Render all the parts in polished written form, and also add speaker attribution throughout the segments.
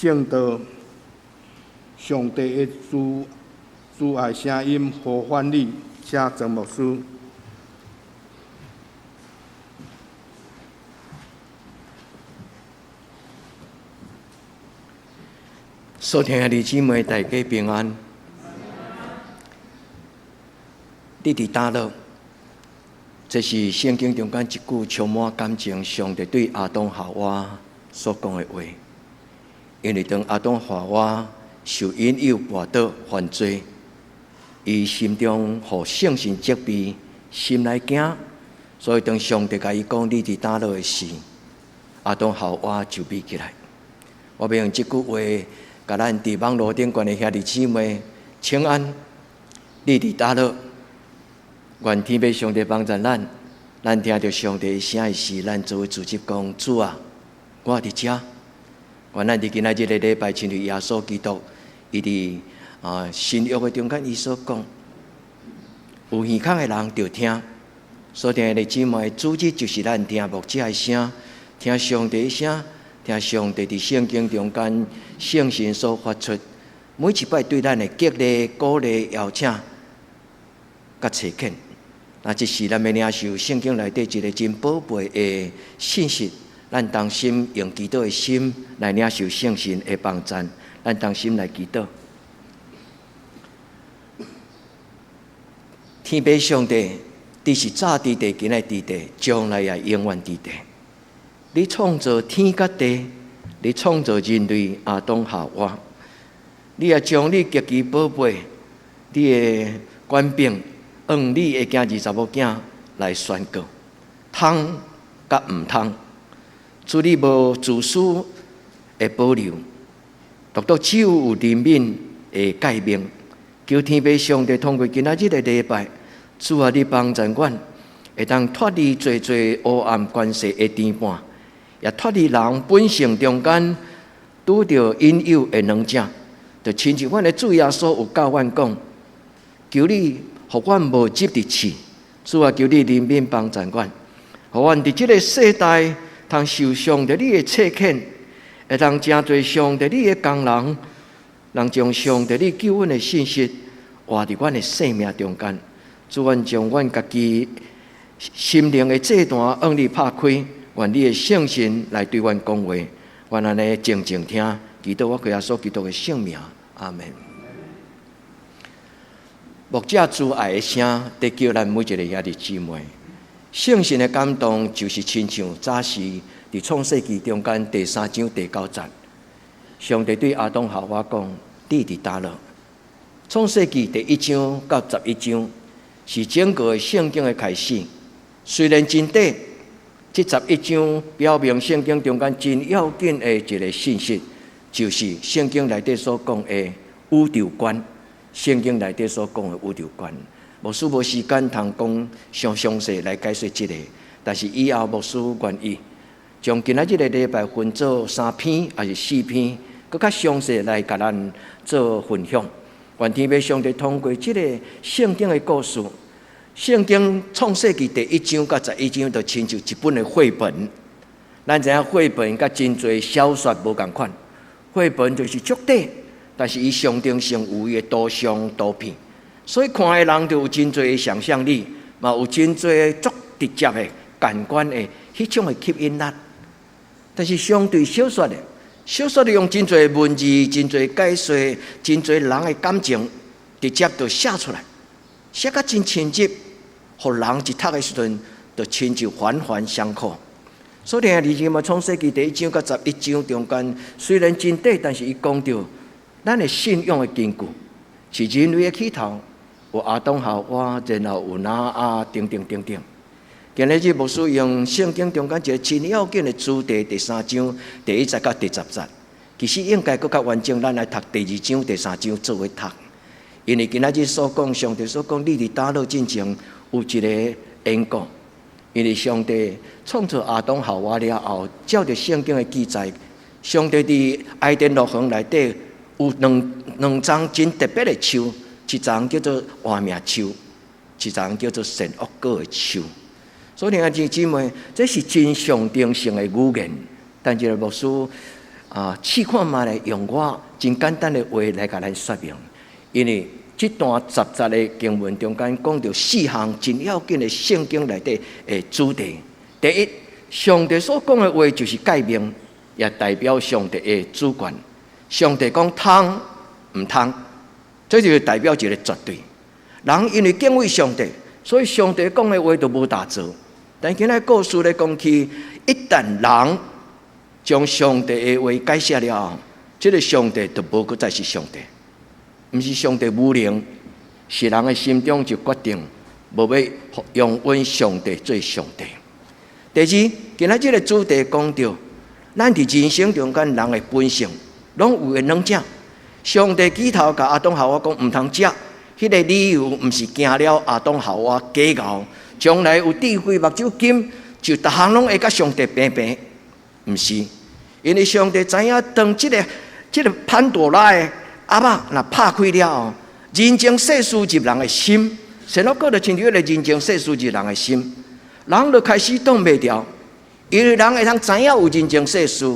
Speaker 1: 圣道上帝的主爱声音和翻译，请曾牧师。
Speaker 2: 所听的弟姊妹，大家平安。你伫倒落？这是圣经中间一句充满感情，上帝对亚当夏娃所讲的话。因为当亚当夏娃受引诱绊倒犯罪，伊心中互圣神责备，心来惊，所以当上帝甲伊讲你伫倒落的时，亚当夏娃就闭起来。我要用这句话。甲咱伫网络顶悬的兄弟姊妹请安，你伫倒落？愿天父上帝帮助咱，咱听到上帝的声的时，咱作为自己讲主啊，我伫遮。愿咱伫今仔日的礼拜，亲像耶稣基督，伊伫新约的中间，伊所讲，有耳孔的人就听。所听的姊妹，主旨就是咱听牧者的声，听上帝的声。听上帝伫圣经中间圣神所发出每一摆对咱的激励、鼓励、邀请、甲查恳，那这是咱要领受圣经内底一个真宝贝的信息。咱当心用祈祷的心来领受圣神的帮助，咱当心来祈祷。天父上帝，你是早伫地，今日伫地，将来也永远伫地。你创造天甲地，你创造人类亚当夏娃，你也将你极其宝贝、你的权柄，用你的囝20某囝来宣告，通甲毋通，主你无自私的保留，独独只有人民的改命。求天父上帝通过今仔日的礼拜，主啊，你帮助阮，会当脱离最黑暗关系的牵绊。也脱离人本性中间拄着引诱的软症，就亲像阮的主耶稣有教阮讲，求你互阮无急的气，主啊，求你怜悯帮助阮，互阮伫即个世代通受上帝你的测验，会当真侪上帝你的工人，能将上帝你救恩的信息活伫阮的生命中间。主，阮将阮家己心灵的这段向你拍开。愿你的圣神来对阮讲话，愿安尼静静听，祈祷我耶稣基督的圣名，阿门。牧者主爱的声，得叫咱每一个兄弟姊妹。圣神的感动，就是亲像早时伫创世纪中间第3章第9节，上帝对亚当夏娃讲：“你伫倒落？”创世纪第1章到11章是整个圣经的开始，虽然真短。这11章表明圣经中间真要紧的一个信息，就是圣经内底所讲的宇宙观。圣经内底所讲的宇宙观，牧师无时间通讲上详细来解说这个，但是以后牧师愿意将今仔日的礼拜分做3篇还是4篇，更较详细来甲咱做分享。愿天父上帝通过这个圣经的故事。圣经创世纪第1章到11章，就亲像一本的绘本。咱知影绘本甲真侪小说无共款，绘本就是足短，但是伊象征性有伊的图像图片，所以看的人就有真侪的想象力，嘛有真侪足直接的感官的迄种的吸引力。但是相对小说的，小说用真侪文字、真侪解说、真侪人的感情，直接就写出来，写甲真亲切。互人一读的时阵，就亲像环环相扣。所以弟兄们，创世纪第1章到11章中间，虽然真短，但是伊讲到咱的信仰的根据，是人类的起头，有亚当夏娃，然后有挪亚，等等等等。今日牧师用圣经中间一个真要紧的主题，第3章第1节到第10节，其实应该更较完整，咱来读第2章、第3章做伙读。因为今仔日所讲，上帝所讲，你伫倒落进前有一个缘故。因为上帝创造亚当夏娃了后，照着圣经的记载，上帝伫埃甸乐园内底有两丛真特别的树，一丛叫做活命树，一丛叫做善恶果的树。所以弟兄姊妹，这是真象征性的语言。但是牧师试看嘛来用我真简单的话来甲咱说明，因为这段10的经文中间讲到4项真要紧的圣经内底的主题。第一，上帝所讲的话就是诫命，也代表上帝的主权。上帝讲通唔通，这就是代表一个绝对。人因为敬畏上帝，所以上帝讲的话都无打折。但今仔故事咧讲起，一旦人将上帝的话解释了后，这个上帝就无再是上帝，不是上帝无能，是人的心中就决定无要用阮上帝做上帝。第二，今仔这个主题讲到，咱伫人生中间人的本性，拢有两种。上帝起头甲亚当夏娃讲唔通食，迄个理由毋是惊了亚当夏娃假傲，将来有智慧目睭金，就逐项拢会甲上帝平平，毋是。因为上帝知影，当这个潘多拉的鸭仔若拍开了后，人情世事入人的心，神恶果就亲像迄个人情世事入人的心，人就开始挡袂牢，因为人会通知影有人情世事。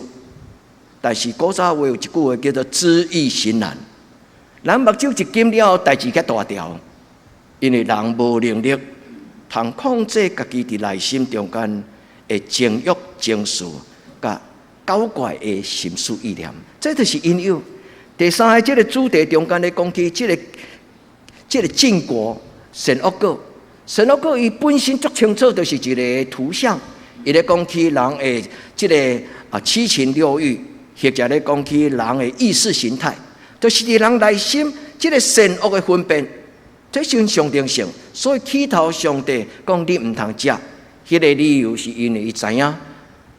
Speaker 2: 但是古早话有一句话叫做知易行难，人目睭一金了后，代志较大条，因为人无能力通控制家己伫内心中间的情欲、情绪，甲搞怪的心思意念，这就是因由。第三个，这个主题中间咧讲起这个禁果、善恶果，善恶果伊本身足清楚，就是一个图像，伊咧讲起人的这个七情六欲。或者咧讲起人的意识形态，就是伫人内心这个善恶的分辨，这是上定性。所以起头上帝讲你唔通食，迄个理由是因为伊知影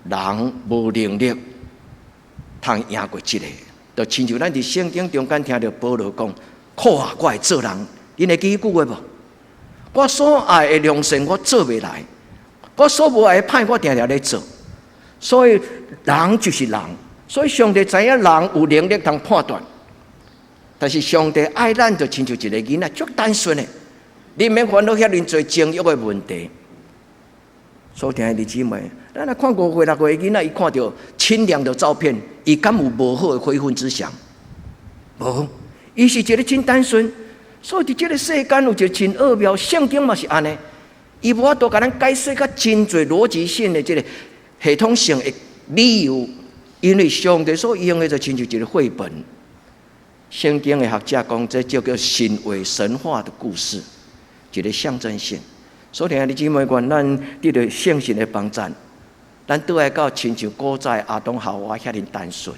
Speaker 2: 人无能力通赢过这个。就亲像咱伫圣经中间听到保罗讲：苦啊，我会做人。你会记迄句话无？我所爱的良善我做袂来，我所无爱的歹我定定咧做。所以人就是人。所以上帝知影人有能力通判断，但是上帝爱咱就亲像一个囡仔，足单纯的，你免烦恼遐尼侪情欲的问题。所以听弟姊妹，咱来看5岁6岁的囡仔，伊看到清凉的照片，伊敢有无好的悔恨之想？无，伊是一个真单纯。所以伫这个世间有一个真奥妙，圣经嘛是安尼，伊无法度甲咱解释甲真侪逻辑性的这个系统性的理由。因为上帝所用的就亲像一个绘本，圣经的学者讲，这叫神话神话的故事，一个象征性。所以，弟姊妹，愿咱得到圣神的帮助，咱倒来到亲像古早亚当夏娃遐尼单纯。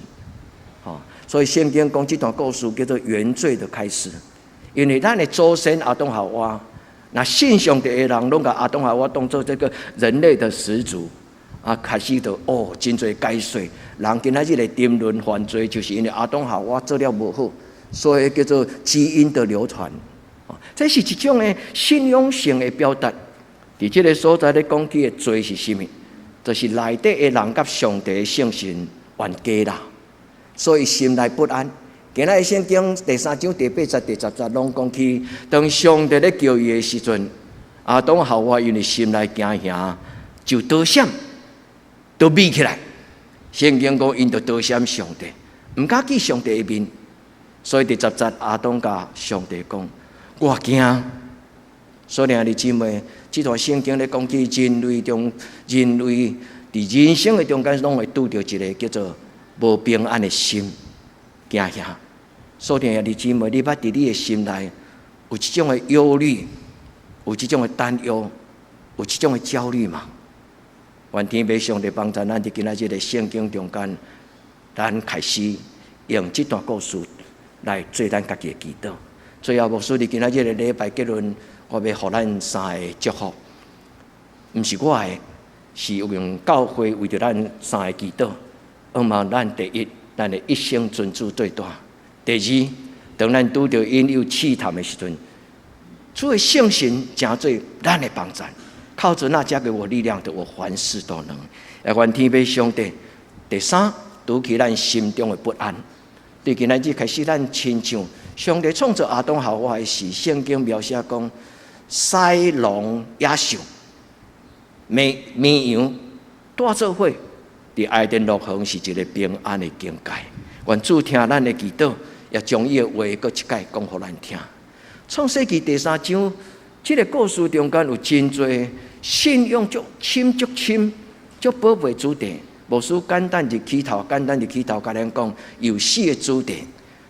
Speaker 2: 所以圣经讲这段故事叫做原罪的开始，因为咱的祖先亚当夏娃，那信上帝的人拢把亚当夏娃当作这个人类的始祖。开始就真侪解说，人今仔日来沉沦犯罪，就是因为亚当夏娃做了无好，所以叫做基因的流传。这是一种的信仰性的表达。伫这个所在咧讲起的罪是什么？就是内底的人甲上帝的圣神冤家啦，所以心内不安。今仔日圣经第3章第8节、第10节拢讲起，当上帝咧叫伊的时阵，亚当夏娃因为心内惊吓，就躲闪。都闭起来，圣经讲因就躲闪上帝，唔敢见上帝的面，所以第10节亚当甲上帝讲：我惊。所以弟姊妹，这段圣经咧讲起人类伫人生的中间，拢会拄到一个叫做无平安的心，惊吓。所以弟姊妹，你捌伫你的心内有这种的忧虑，有这种的担忧，有这种的焦虑吗？愿天父上帝帮助咱，伫今仔日个圣经中间，咱开始用这段故事来做咱家己的祈祷。最后，牧师伫今仔日个礼拜结论，我要互咱3个祝福，毋是我的，是用教会为着咱3个祈祷。希望咱第一，咱的一生尊主最大；第二，当咱拄着引诱试探的时阵，主的圣神成做咱的帮助。靠着那加给我力量的，我凡事都能。也愿天父上帝。第3，拄起咱心中的不安。对今仔日开始，咱亲像上帝创造亚当夏娃的时，圣经描写讲，狮龙野兽、绵羊带做伙，伫爱的乐园是一个平安的境界。愿主听咱的祈祷，也将伊的话搁一解讲互咱听。创世纪第3章，这个故事中间有真多信仰足深、足宝贝主题。牧师简单入起头，甲咱讲有4个主题。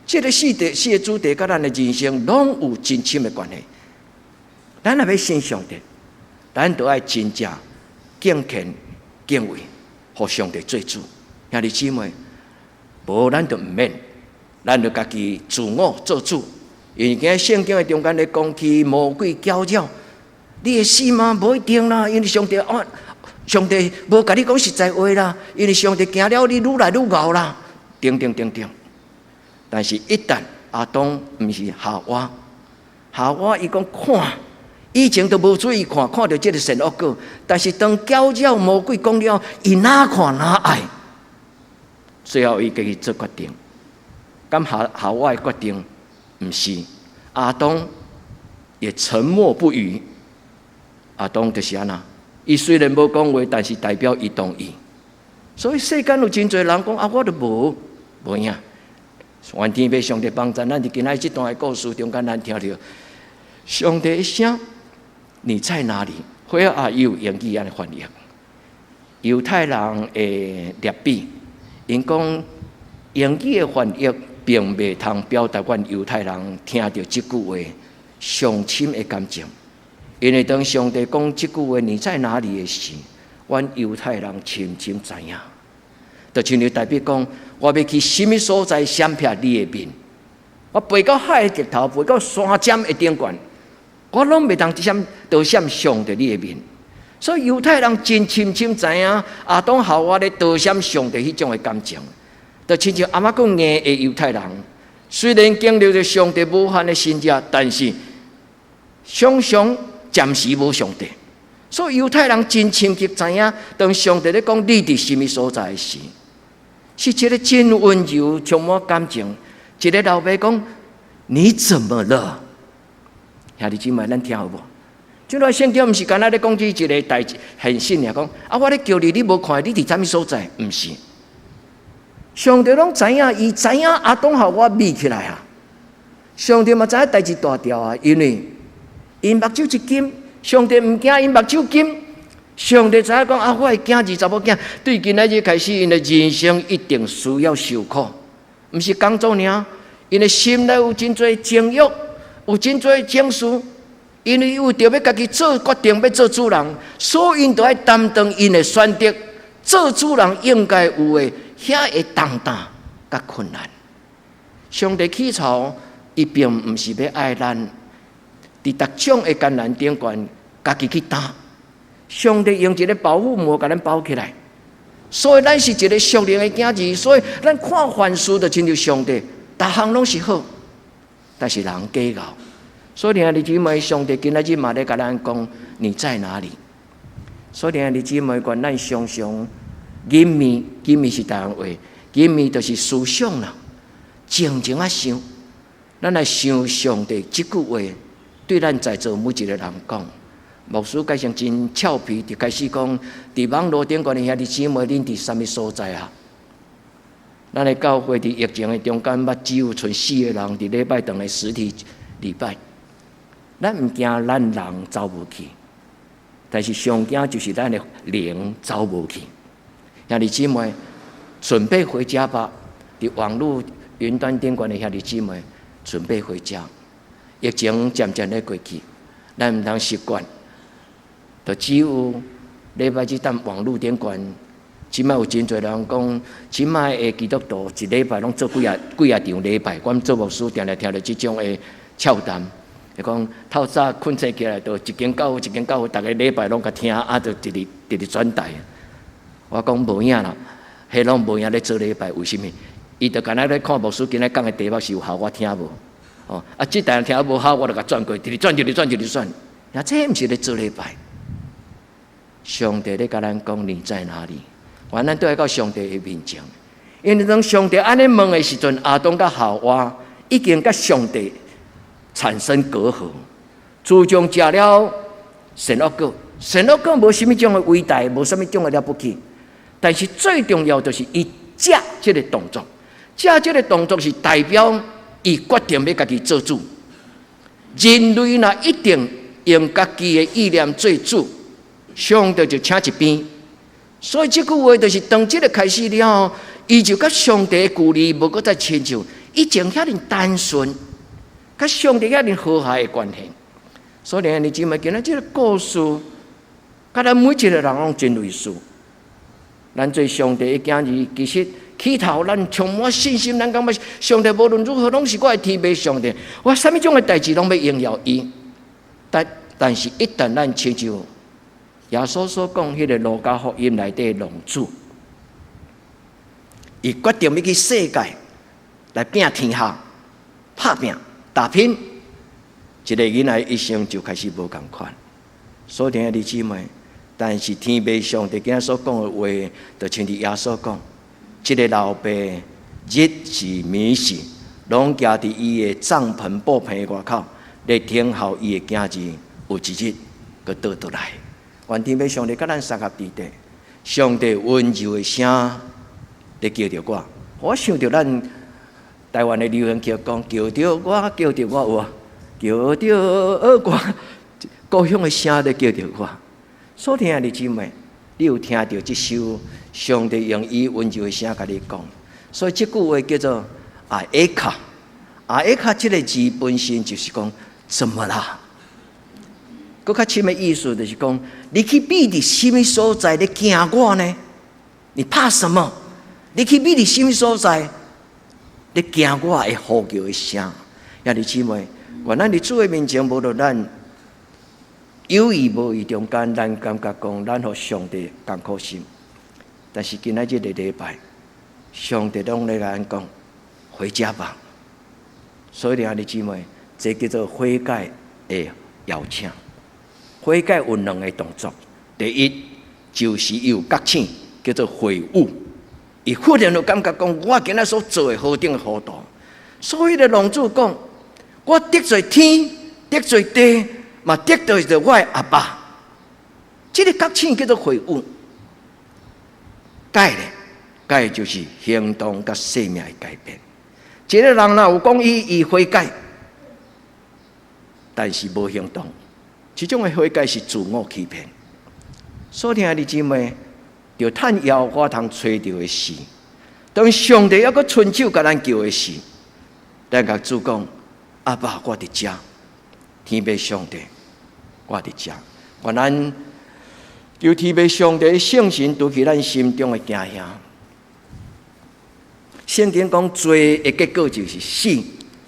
Speaker 2: 这个4个主题，甲咱的人生拢有真深的关系。咱若要信上帝，咱都要真正敬虔敬畏，互上帝做主。兄弟姊妹，无咱就毋免，咱就家己自我做主。因为今日圣经的中间咧讲起魔鬼搅扰，你会死吗？无一定啦，因为上帝无甲你讲实在话啦，因为上帝惊了你愈来愈敖啦，等。但是，一旦阿当毋是夏娃伊讲看，以前都无注意看到这个善恶果，但是当搅扰魔鬼讲了，伊哪看哪爱，最后伊家己做决定。咁夏娃的决定毋是，阿当也沉默不语。阿当就是安那，伊虽然无讲话，但是代表伊同意。所以世间有真侪人讲啊，我都无影。愿天父上帝帮助咱，伫今仔这段的故事中间，咱听到上帝的声，你在哪里 ？Where are you？ 用语安尼翻译。犹太人的劣比，因讲用语的翻译并未通表达阮犹太人听到这句话上深的感情。因为当上帝讲这句话你在哪里的时，阮犹太人深知影。就像你代表讲，我要去什么所在闪避你的面，我飞到海的尽头，飞到山尖的顶端，我拢袂当躲闪上帝你的面。所以犹太人真深知影阿当夏娃咧躲闪上帝迄种的感情。就亲像阿妈讲硬的犹太人，虽然经历着上帝无限的信任，但是常常暂时无上帝。所以犹太人真深刻知影，当上帝咧讲你伫什么所在时，是一个真温柔、充满感情。一个老爸讲：“你怎么了？”兄弟姊妹，咱听好无？这段圣经毋是干那咧讲起一个代志，很信啊，讲啊，我咧叫你，你无看，你伫什么所在？毋是。上帝拢知影，伊知影阿当夏娃眯起来啊。上帝嘛知影代志大条啊，因为因目睭一金，上帝毋惊因目睭金。上帝知影讲啊，我的囝20某囝，对今仔日开始，因的人生一定需要受苦，毋是工作尔，因的心内有真侪情欲，有真侪情绪，因为有着要家己做决定，要做主人，所以因都要担当因的选择。做主人应该有的遐个重担甲困难。上帝起初，伊并毋是要爱咱，伫逐种的艰难顶悬，家己去担。上帝用一个保护膜把咱包起来，所以咱是一个属灵的囝子，所以咱看凡事就亲像上帝，逐项拢是好，但是人假傲。所以兄弟姊妹，上帝今仔日嘛咧甲咱讲，你在哪里？所以兄弟姊妹，愿咱常常吟味是台湾话，吟味就是思想啦，静静啊想，咱来想上帝这句话，对咱在座每一个人讲。牧师改成真俏皮，就开始讲，伫网络顶悬的兄弟姊妹，恁伫什么所在啊？咱的教会伫疫情的中间，捌只有剩4个人伫礼拜堂的实体礼拜。咱毋惊咱人走无去，但是上惊就是咱的灵走无去。兄弟姊妹，准备回家吧！伫网络云端顶悬的兄弟姊妹，准备回家。疫情渐渐咧过去，咱毋通习惯。就只有礼拜日等网络顶悬，即摆有真侪人讲，即摆的基督徒一礼拜拢做几啊场礼拜。阮做牧师定定听到即种的俏谈，就讲透早困醒起来，就一间教会，逐个礼拜拢甲听，就直直转台。我讲无影啦，迄拢无影咧做礼拜，为什么？伊就干那咧看牧师今仔讲的题目是有效，我听无。哦，即台听无效，我就甲转过，直直转。呀，这毋是咧做礼拜。上帝咧甲咱讲你在哪里？咱都要到上帝的面前，因为当上帝安尼问的时阵，阿当甲夏娃已经甲上帝产生隔阂。自从食了善恶果，善恶果无什么种的伟大，无什么种的了不起，但是最重要就是伊食这个动作，食这个动作是代表伊决定要家己做主。人类若一定用家己的意念做主，上帝就请一边。所以这句话就是当这个开始了后，伊就甲上帝的距离无搁再亲像以前遐尼单纯，甲上帝遐尼和谐的关系。所以你姊妹，今仔这个故事，甲咱每一个人拢真类似。咱做上帝的囝儿，其实起头咱充满信心，咱感觉上帝无论如何拢是我的天父上帝，我什么种的代志拢要荣耀伊。但是，一旦咱亲像耶稣所讲，迄个路加福音内底龙主，伊决定要去世界来拼天下、拍拼、打拼。一个囡仔一生就开始无共款。所以弟兄姊妹，但是天父上帝今仔所讲的话，就像伫耶稣讲，这个老爸日是暝是，拢徛伫伊的帐篷布棚外口，来听候伊的囝儿有一日佮倒来。愿天父上帝甲咱三合伫地，上帝温柔的声来叫着我。我想着咱台湾的流行曲讲，叫着我，叫着我有，叫着我，故乡的声来叫着我。所以兄弟姊妹，你有听到这首上帝用伊温柔的声甲你讲？所以这句话叫做阿埃卡。阿埃卡这个字本身就是讲怎么啦？更较深的意思就是讲，你去秘伫什么所在咧惊我呢？你怕什么？你去秘伫什么所在咧惊我的呼叫的声？兄弟姊妹，原来伫主的面前，无论咱有意无意中间，咱感觉讲咱互上帝艰苦心，但是今仔日的礼拜，上帝拢咧甲咱讲回家吧。所以兄弟姊妹，这叫做悔改的邀请。悔改有两个动作，第一就是有觉醒，叫做悔悟。伊忽然就感觉讲，我今仔所做的何等糊涂。所以咧，龙主讲，我得罪天，得罪地，嘛得罪着我的阿爸。这个觉醒叫做悔悟。改咧，改就是行动甲生命的改变。一个人若有讲伊悔改，但是无行动。这种的悔改是自我欺骗。所以兄弟姊妹，就趁遥我通找到的事，当上帝要搁伸手甲咱叫的事，咱甲主讲：阿爸，我伫遮，天父上帝，我伫遮。愿咱求天父上帝的圣神除去咱心中的惊吓。圣经讲，罪的结果就是死，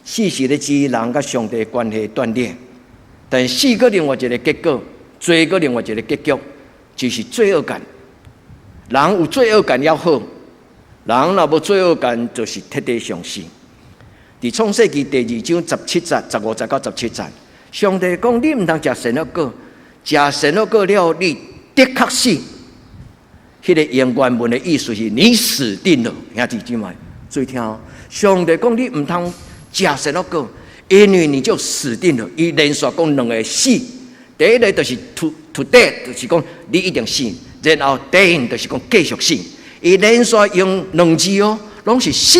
Speaker 2: 死是咧指人甲上帝的关系断裂。但死个另外一个结果，罪个另外一个结局，就是罪恶感。人有罪恶感要好，人若无罪恶感，就是彻底上死。伫创世纪第2章17节、15节到17节，上帝讲：你毋通食神的果，食神的果了，你的确死。迄个原文的意思是你死定了。兄弟姊妹，注意听哦，上帝讲：你毋通食神的果。因为你就死定了。伊连续讲两个死，第一个就是 to death， 就是讲你一定死，然后then就是讲继续死。伊连续用两字哦，拢是死。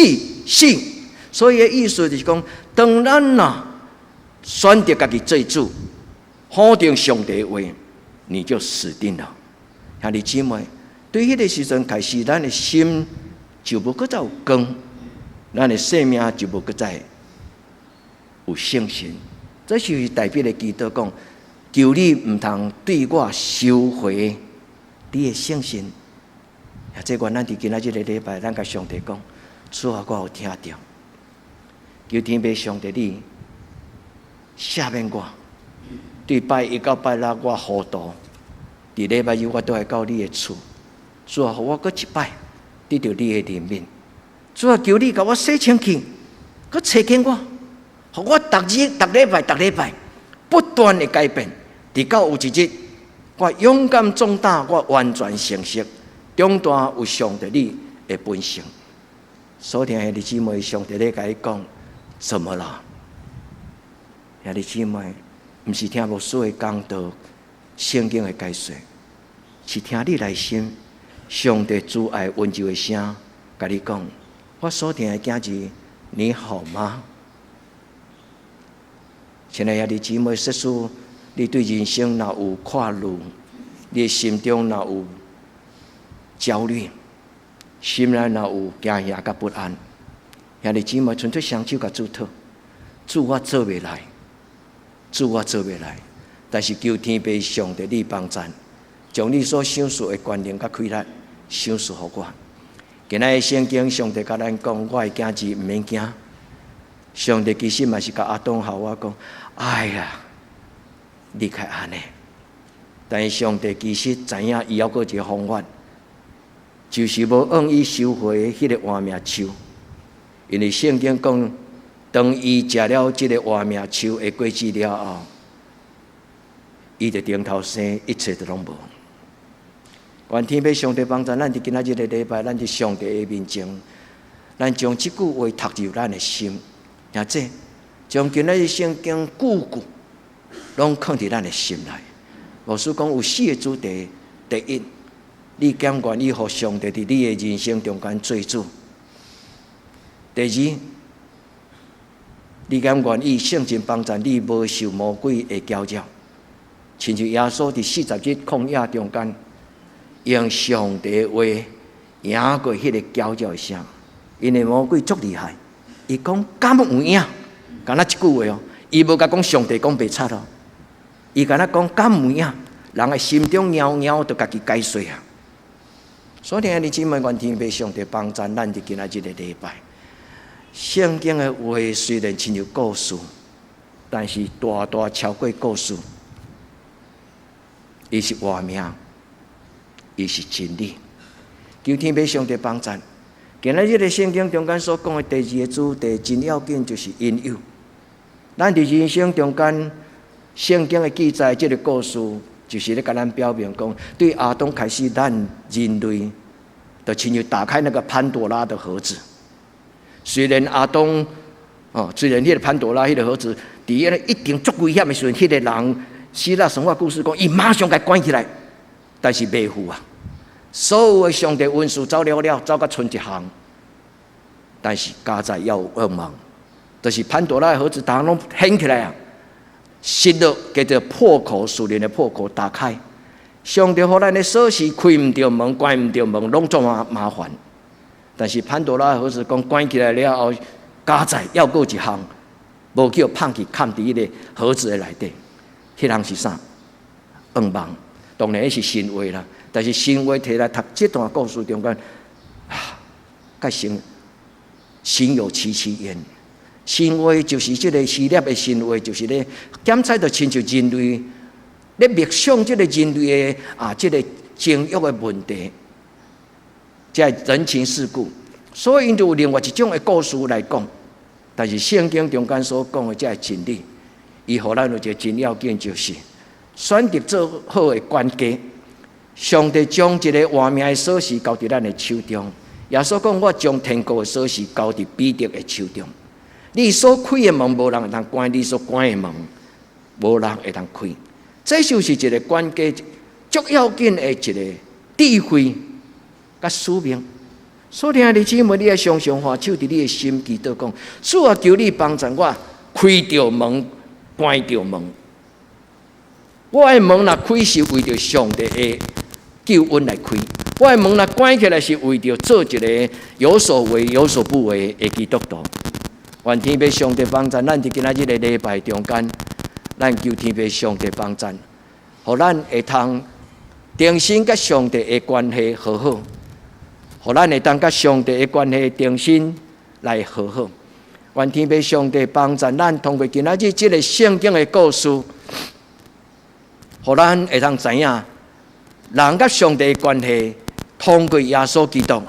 Speaker 2: 所以的意思就是讲，当咱呐选择家己做主，否定上帝的话，你就死定了。兄弟姊妹，对迄个时阵开始，咱的心就无搁再有光，咱的生命就无搁再有信心。这就是代表的基督讲：求你毋通对我收回你的信心。这原咱伫今仔日个礼拜，咱甲上帝讲：主啊，我有听到，求天父上帝你赦免我。对拜1到拜6我糊涂，伫礼拜日我都会到你的厝。主啊，互我搁一摆得到你的怜悯。主啊，求你甲我洗清气，搁找见我。互我逐礼拜不断的改变，直到有一日，我勇敢壮大，我完全成熟，中段有上帝你的本性。所以兄弟姊妹，上帝咧甲你讲，怎么了？兄弟姊妹，毋是听牧师的讲道、圣经的解说，是听你内心上帝主爱温柔的声，甲你讲：我所定的囝子，你好吗？亲爱的姊妹，说出你对人生若有看路，你心中若有焦虑，心内若有惊吓甲不安，兄弟姊妹，纯粹双手甲主讨，主我做袂来，主我做袂来，但是求天父上帝你帮咱，将你所想事的权能甲开力，想事互我。今仔日圣经上帝甲咱讲，我的囝子毋免惊。上帝其实嘛是甲阿当夏娃讲，哎呀，你较安尼。但是上帝其实知影伊还佫一个方法，就是无用伊收回迄个活命树，因为圣经讲，当伊食了即个活命树的果子了后，伊就顶头生，一切都拢无。愿天父上帝帮助咱伫今仔日的礼拜，咱伫上帝的面前，咱将即句话读入咱的心，也即将今仔日圣经句句拢放伫咱的心内。无事讲有4个主题：第一，你甘愿意互上帝伫你的人生中间做主；第二，你甘愿意圣经帮助你无受魔鬼的搅扰，亲像耶稣伫40日旷野中间。用上帝的话赢过迄个搅扰的声，因为魔鬼足厉害。伊讲敢有影，敢若一句话哦，伊无甲讲上帝讲白贼哦，伊敢若讲敢有影，人的心中喵喵就家己解说啊。所以你姊妹，愿天父上帝帮助咱伫今仔日的礼拜，圣经的话虽然亲像故事，但是大大超过故事，伊是活命。伊是真理，求天父上帝帮助。今仔日的圣经中间所讲的第2个主题，真要紧就是因有。咱伫人生中间，圣经的记载这个故事，就是咧甲咱表明讲，对亚当开始，咱人类就亲像打开那个潘多拉的盒子。虽然亚当虽然迄个潘多拉迄个盒子，伫迄一定足危险的时阵，迄个人希腊神话故事讲，伊马上甲关起来。但是袂赴啊！所有的上帝文书走了，走到剩一项，但是家在要有恶梦，就是潘多拉的盒子，大家拢掀起来啊！失落叫做破口，属灵的破口打开，上帝互咱的锁匙开唔着门，关唔着门，拢做麻烦。但是潘多拉的盒子讲关起来了后，家在要过一项，无叫放去藏伫迄个盒子的内底，迄项是啥？恶梦。当然是神话啦，但是神话摕来读这段故事中间，甲神有其言。神话就是这个希腊的神话，就是咧检测到亲像人类咧默想这个人类的这个情欲的问题，这人情世故，所以因就有另外一种的故事来讲。但是圣经中间所讲的这个真理，伊互咱有一个真要紧就是。选择做好的关键，上帝将一个活命的锁匙交伫咱的手中。耶稣讲：“我将天国的锁匙交伫彼得的手中。你所开的门，无人会通关；你所关的门，无人会通开。”这就是一个关键、足要紧的一个智慧甲使命。所以，你姊妹，你要常常花手伫你的心祈祷讲：“主啊，求你帮助我开着门，关着门。”我的门若开是为着上帝的救恩来开，我的门若关起来是为着做一个有所为有所不为的基督徒。愿天父上帝帮助咱伫今仔日的礼拜中间，咱求天父上帝帮助，互咱会通重新甲上帝的关系和好，互咱会当甲上帝的关系重新来和好。愿天父上帝帮助咱，通过今仔日这个圣经的故事。互咱会通知影，人甲上帝的关系，通过耶稣基督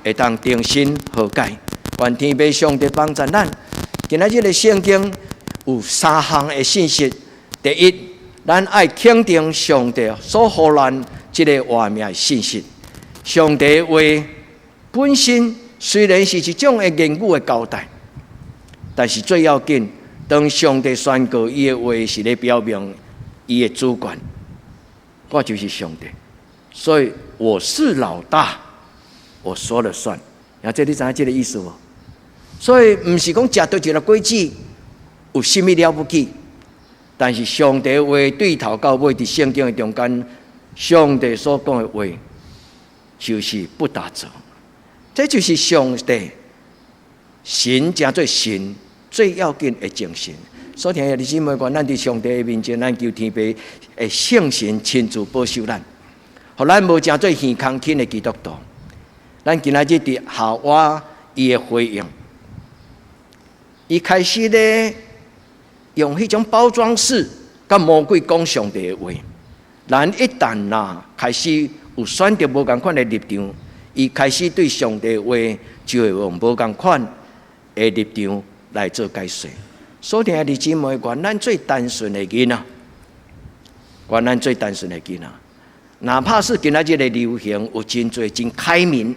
Speaker 2: 会当重新和解。愿天父上帝帮助咱。今仔日的圣经有3项的信息：第一，咱爱肯定上帝所予咱这个活命的信息。上帝的话本身虽然是一种的言语的交代，但是最要紧，当上帝宣告伊的话是咧表明。伊的主权，我就是上帝，所以我是老大，我说了算。然后这你知影这个意思无？所以不是讲食到一个果子有什么了不起，但是上帝话对头到尾伫圣经的中间，上帝所讲的话就是不打折。这就是上帝神加做神最要紧的精神。所以听弟兄姊妹讲，咱伫上帝的面前，咱求天父的圣神亲自保守咱，互咱无真做耳空轻的基督徒。咱今仔日伫夏娃伊的回应，伊开始咧用迄种包装式，甲魔鬼讲上帝的话。咱一旦开始有选择无共款的立场，伊开始对上帝的话就会用无共款的立场来做解说。所以弟兄姊妹，愿咱最单纯的囡仔，愿咱最单纯的囡仔，哪怕是今仔日的流行有真多真开明，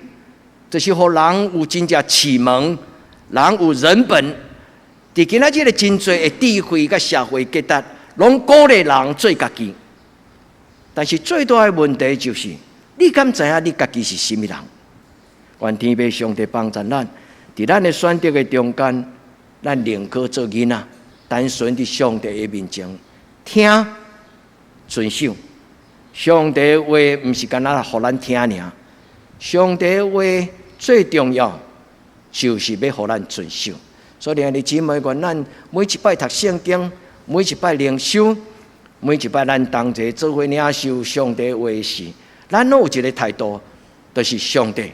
Speaker 2: 就是互人有真正启蒙，人有人本，伫今仔日的真多的智慧甲社会结达，拢鼓励人做家己。但是最大的问题就是，你敢知影你家己是什么人？愿天父上帝帮助咱，伫咱的选择的中间。咱宁可做囡仔，单纯伫上帝的面前听、遵守。上帝的话毋是干那互咱听尔，上帝的话最重要就是要互咱遵守。所以兄弟姊妹，愿咱每一摆读圣经，每一摆灵修，每一摆咱同齐做伙领受上帝的话时，咱拢有一个态度，就是上帝，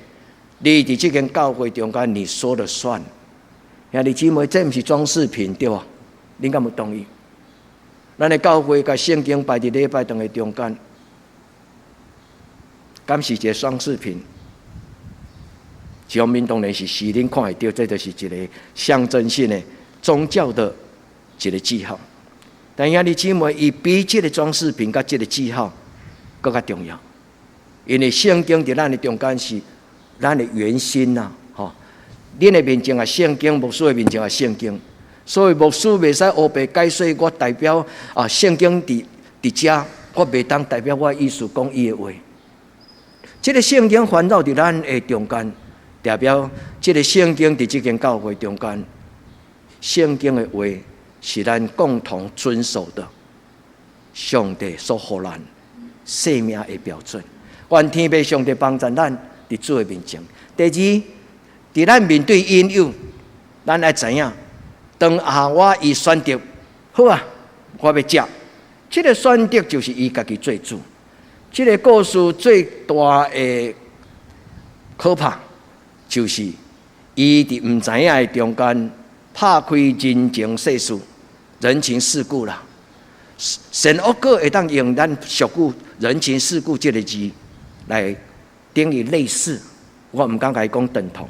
Speaker 2: 你伫这间教会中间，你说了算。兄弟姊妹，这不是装饰品对吧？恁敢有同意？咱的教会甲圣经摆伫礼拜堂的中间，敢是一个装饰品？上面当然是恁看会到，这就是一个象征性的宗教的一个记号。但兄弟姊妹，伊比这个装饰品甲这个记号更加重要，因为圣经伫咱的中间是咱的原心呐。恁的面前啊，圣经；牧师的面前啊，圣经。所以牧师袂使黑白解说，我代表圣经伫遮，我袂当代表我的意思讲伊的话。这个圣经环绕伫咱的中间，代表这个圣经伫这间教会中间，圣经的话是咱共同遵守的，上帝所予咱生命的标准。愿天父上帝帮助咱伫主的面前。第二。伫咱面对引诱，咱爱知影，当夏娃伊选择好啊，我要食。这个选择就是伊家己做主。这个故事最大的可怕，就是伊伫毋知影的中间拍开人情世事、人情世故啦。善恶果会当用咱俗语“人情世故”这个字来定义类似，我毋敢甲伊讲等同。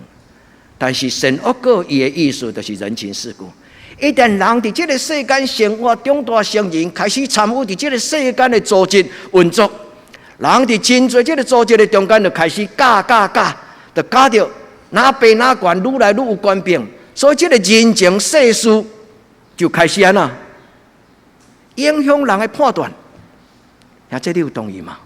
Speaker 2: 但是善恶果伊的意思就是人情世故。一旦人伫这个世间生活、长大成人，开始参与伫这个世间的组织运作，人伫真侪这个组织的中间，就开始教，就教着哪爬哪悬，愈来愈有官兵。所以这个人情世事就开始安那影响人的判断。这你有同意吗？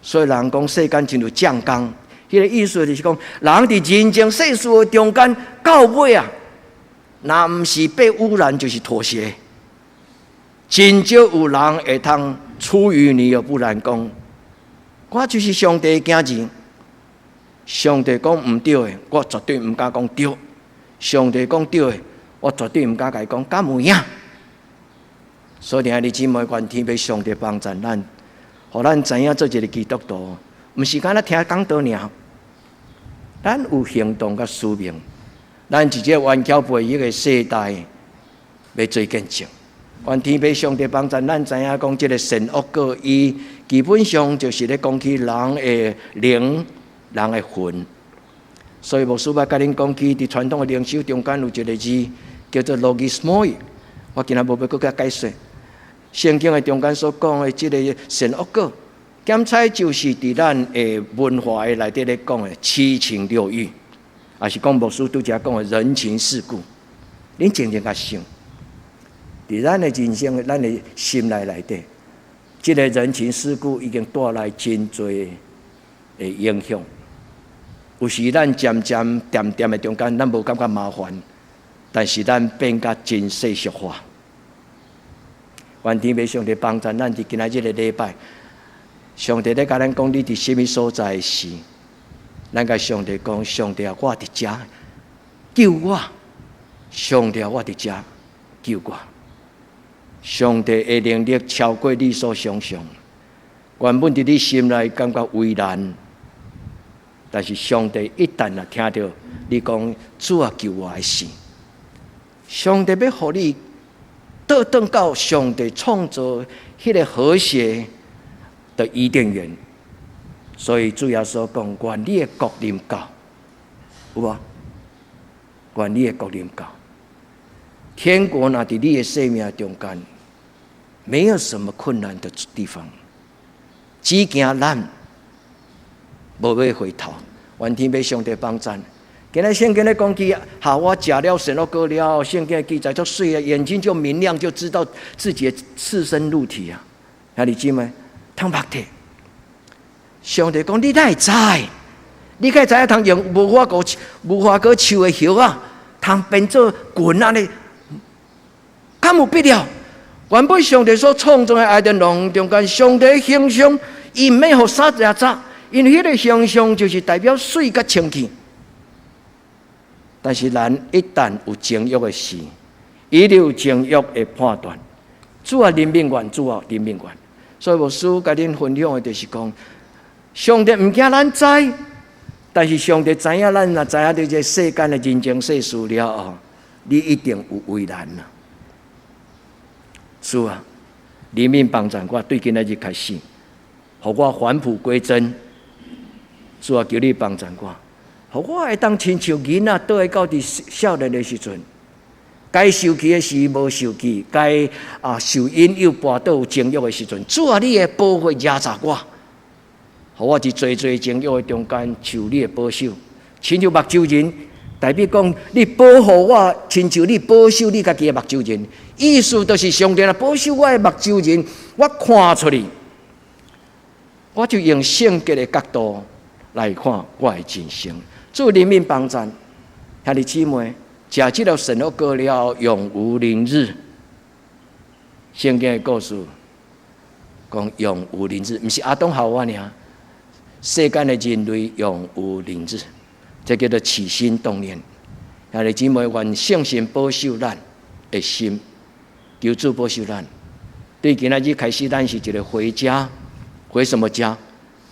Speaker 2: 所以人讲世间真有酱缸。迄个意思就是讲，人伫人情世事的中间，到尾啊，若毋是被污染，就是妥协。真少有人会通出淤泥而不染工。我就是上帝的囝儿，上帝讲毋对的，我绝对毋敢讲对；上帝讲对的，我绝对毋敢甲伊讲敢有影。所以兄弟姊妹，愿天父上帝帮助咱，互咱知影做一个基督徒，毋是干那听讲道尔。咱有行动甲使命，咱是这冤巧背迄个世代要做见证。愿天父上帝帮助咱知影讲，这个善恶果，伊基本上就是咧讲起人的灵、人的魂。所以牧师要甲恁讲起，伫传统的灵修中间有一个字叫做 logismoi， 我今仔无要搁甲解说。圣经的中间所讲的这个善恶果。检采就是伫咱的文化的内底咧讲的七情六欲，也是讲牧师拄则讲的人情世故。恁静静甲想，伫咱的人生、咱的心内底，这个人情世故已经带来真多的影响。有时咱渐渐的中间，咱无感觉麻烦，但是咱变甲真世俗化。愿天父上帝帮助咱伫今仔日的礼拜，上帝咧甲咱讲，你伫什么所在时，咱甲上帝讲，上帝啊，我伫遮，救我！上帝啊，我伫遮，救我！上帝的能力超过你所想象，原本伫你心内感觉为难，但是上帝一旦啊听到你讲主啊救我的事，上帝要互你倒转到上帝创造迄个和谐的伊甸园。所以主耶稣讲：愿你的国临到，有无？愿你的国临到。天国若伫你的生命中间，没有什么困难的地方，只惊咱无要回头。愿天父上帝帮助。今日圣经咧讲起，我食了神了过了，圣经记载就水啊，眼睛就明亮，就知道自己的赤身肉体啊。兄弟姊妹，通白体。上帝讲：你哪会知？你该知影通用无花果树的叶啊，通变做棍啊咧？敢有必要？原本上帝所创造的爱的龙中间，上帝的形象，伊唔免互啥只杂，因为迄个形象就是代表水甲清气。但是人一旦有情欲的事，伊就有情欲的判断。主啊，怜悯愿，主啊，怜悯愿。所以牧师甲恁分享的就是讲，上帝唔惊咱知，但是上帝知影咱若知影到这世间的人情世事了后，你一定有为难啦。主啊，怜悯帮助我，对今仔日开始，互我返璞归真。主啊，求你帮助我，互我会当亲像囡仔倒来到伫少年的时阵，该受气的时无受气，该受引诱跋倒有情欲的时阵，主啊，你的保护压榨我，互我伫最情欲的中间受你的保守，亲像目睭人。代表讲，你保护我，亲像你保守你家己的目睭人，意思就是上帝来保守我的目睭人，我看出去，我就用圣洁的角度来看我的人生。主怜悯帮助，兄弟姊妹，食这条神的果了，永无宁日。圣经的故事讲永无宁日，不是亚当夏娃尔，世间的人类永无宁日。这叫做起心动念。兄弟姊妹，愿圣神保守咱的心，求主保守咱。对今仔日开始，咱是一个回家，回什么家？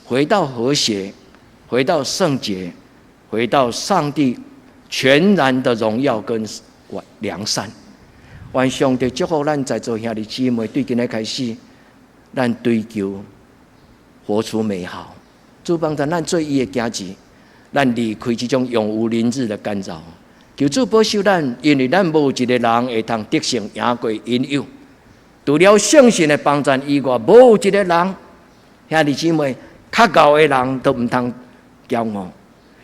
Speaker 2: 回到和谐，回到圣洁，回到上帝全然的荣耀跟良善。愿上帝祝福咱在座兄弟姊妹，对今仔开始，咱追求活出美好。主帮助咱做伊的家子。咱离开这种永无宁日的干扰，求主保守咱，因为咱无一个人会通得胜赢过引诱。除了圣神的帮助以外，无一个人，兄弟姊妹，较高的人都唔通骄傲，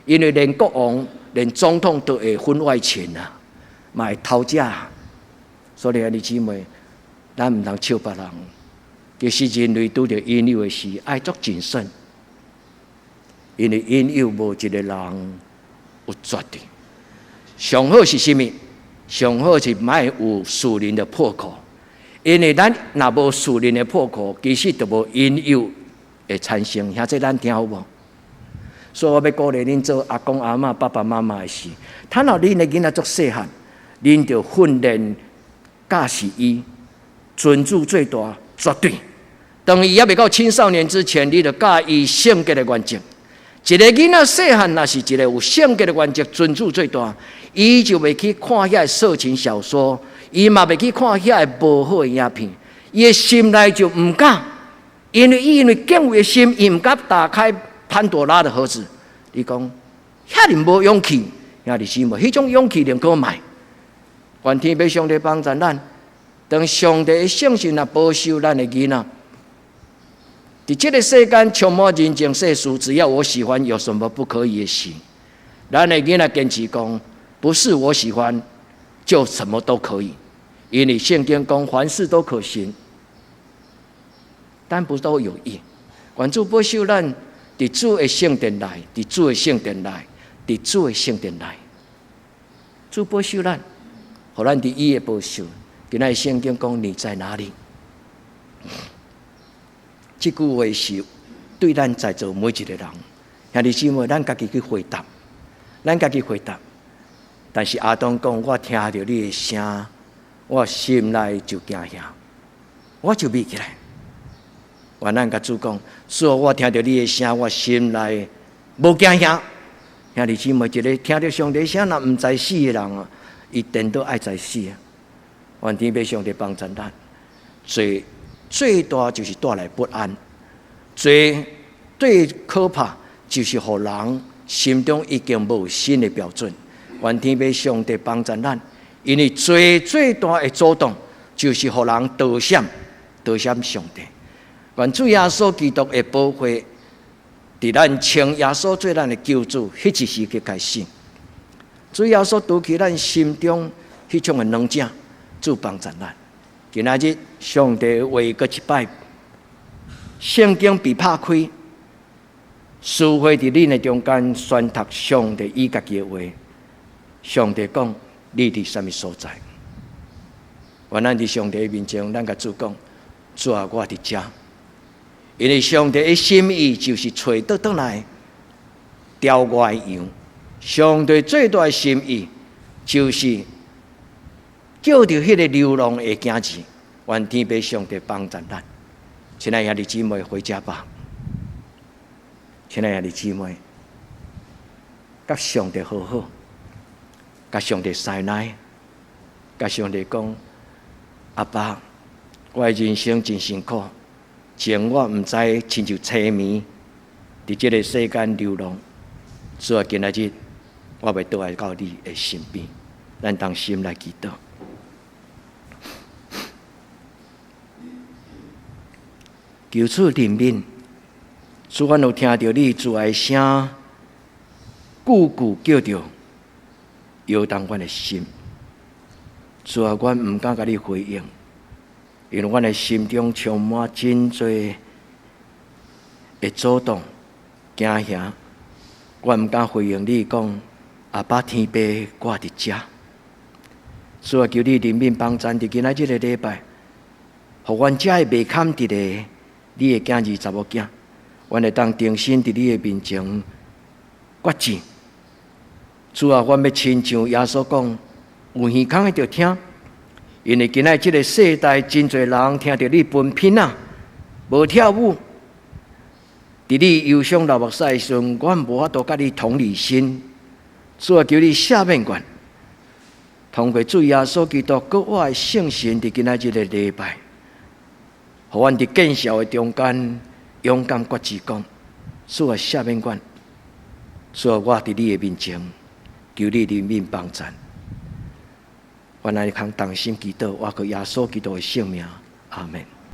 Speaker 2: 因为连国王、连总统都会婚外情啊，嘛会偷假。所以兄弟姊妹，咱唔通笑别人。其实人类拄着引诱的时，爱足谨慎。因为引诱无一个人有绝对，上好是什么？上好是莫有属灵的破口，因为咱若无属灵的破口，其实就无引诱会产生。现在咱听好无？所以我要鼓励恁做阿公阿嬷、爸爸妈妈的时，倘若恁的囡仔足细汉，恁就训练教示伊，尊主最大绝对。当伊还未到青少年之前，你就教伊圣洁的原则。一个囡仔细汉，若是一个有圣洁的原则，尊主最大，伊就袂去看遐色情小说，伊嘛袂去看遐无好的影片，伊的心内就唔敢，因为敬畏的心，伊唔敢打开潘多拉的盒子。你讲，遐尼无勇气，兄弟姊妹，迄种勇气宁可买。愿天父上帝帮助咱，当上帝的圣神啊保守咱的囡仔。在这个世间充满人情世事，只要我喜欢，有什么不可以的事？咱的囡仔坚持讲，不是我喜欢，就什么都可以，因为圣经讲凡事都可行。但不都有益。愿主保守咱伫主的圣殿内，伫主的圣殿内，伫主的圣殿内。主保守咱，互咱伫伊的保守。今仔圣经讲你在哪里？这句话是对咱在座每一个人，兄弟姊妹，咱家己去回答，咱家己回答。但是亚当讲：我听到你的声，我心内就惊吓，我就眯起来。愿咱甲主讲：主，我听到你的声，我心内无惊吓。兄弟姊妹，一个听到上帝声，若唔知死的人啊，伊定都爱知死啊。愿天父上帝帮助咱，最大就是带来不安，最可怕就是互人心中已经无新的标准。愿天父上帝帮助咱，因为最大的阻挡就是互人倒闪上帝。愿主耶稣基督的保惠，伫咱称耶稣做咱的救主，迄一时刻开始，主耶稣拄起咱心中迄种的软正，主帮助咱。今仔日上帝话搁一摆，圣经被拍开，书会伫恁的中间宣读上帝伊家己的话。上帝讲：你伫什么所在？愿咱伫上帝的面前，咱甲主讲：主啊，我伫遮。因为上帝的心意就是找倒来调我的羊。上帝最大的心意就是叫着迄个流浪的囝子。愿天父上帝帮助咱。亲爱兄弟姊妹，回家吧。亲爱兄弟姊妹，甲上帝好好。甲上帝塞奶，甲上帝讲：阿爸，我的人生真辛苦，前我毋知亲像痴迷，伫这个世间流浪。所以今仔日，我要倒来到你的身边，咱同心来祈祷。求主怜悯，主，阮有听到你主的声，句句叫着。摇动阮的心，主啊，阮毋敢甲你回应，因为阮的心中充满真侪的阻挡、惊吓。阮毋敢回应你讲，阿爸天父，我伫遮。主啊，求你怜悯帮助，伫今仔日个礼拜，互阮遮的未堪伫个你的囝儿查某囝，阮会当定心伫你的面前决志。主啊，我要亲像耶稣讲，有耳孔的就听，因为今仔这个世代真侪人听到你分品啊，无跳舞，伫你忧伤流目屎的时阵，我无法度甲你同理心。主啊，求你赦免阮，通过主耶稣基督搁我的圣神，伫今仔这个礼拜，互阮伫见笑的中间勇敢决志讲，主啊，赦免阮，主啊，我伫你的面前。求你怜悯帮助，我来通同心祈祷，我靠耶稣基督的圣名，阿门。